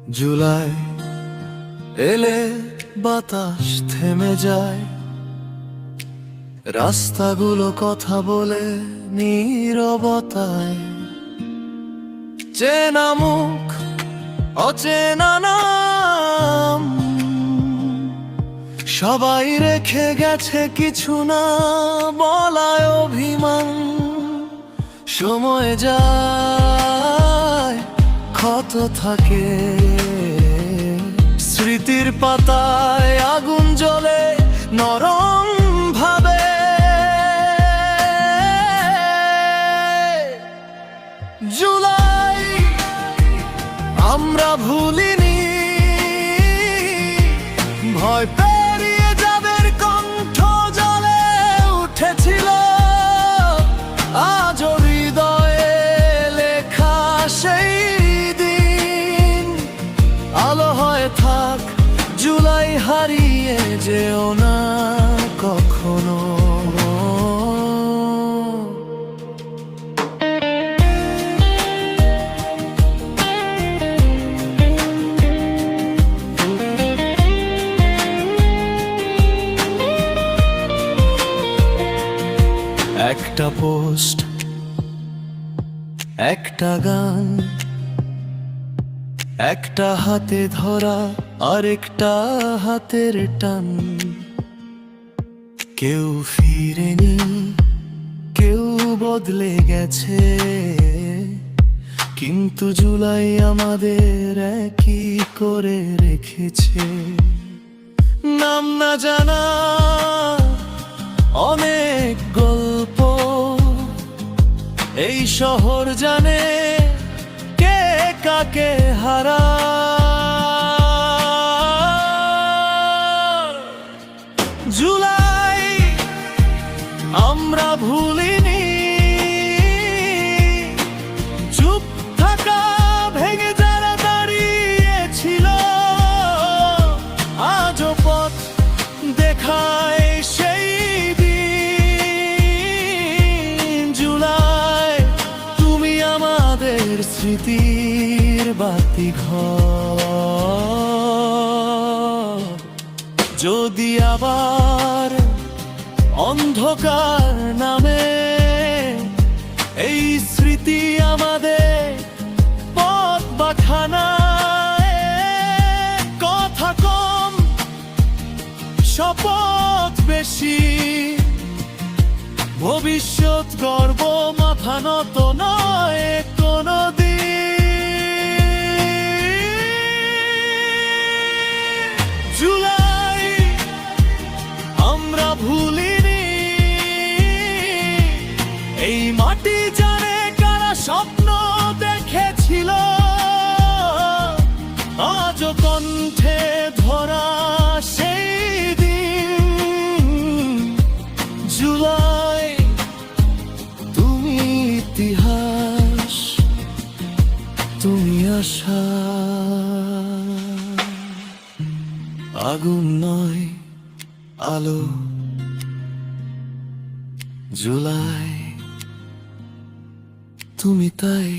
জুলাই এলে বাতাস থেমে যায়, রাস্তাগুলো কথা বলে নীরবতায়। চেনা মুখ অচেনা নাম, সবাই রেখে গেছে কিছু না বলায় অভিমান। সময় যায়, ক্ষত থাকে, স্মৃতির পাতায় আগুন জ্বলে নরম ভাবে। জুলাই আমরা ভুলিনি, ভয় পেরিয়ে যাদের কণ্ঠ জ্বলে উঠেছিল। আজ হৃদয়ে লেখা সেই দিন, আলো হয়ে থাক জুলাই, হারিয়ে যেও না কখনো। একটা পোস্ট, একটা গান, একটা হাতে ধরা আরেকটা হাতের টান। কেউ ফিরেনি, কেউ বদলে গেছে, কিন্তু জুলাই আমাদের একই করে রেখেছে। নাম না জানা অনেক গল্প এই শহর জানে, কে কাকে হারায়। জুলাই আমরা ভুলিনি, চুপ থাকা ভেঙে যারা দাঁড়িয়েছিল, আজও পথ দেখায় সেই দিন। জুলাই তুমি আমাদের স্মৃতির বাতিঘর, যদি আবার অন্ধকার নামে, এই স্মৃতি আমাদের পথ বাখানায়। কথা কম, শপথ বেশি, ভবিষ্যৎ গর্ব মাথা নত নয় কোনদিন। জুলাই আমরা ভুলিনি, এই মাটি জানে কারা স্বপ্ন দেখেছিল, আজও কণ্ঠে ধরা সেই দিন। জুলাই তুমি ইতিহাস, তুমি আশা, আগুন নয় আলো। জুলাই তুমি তাই।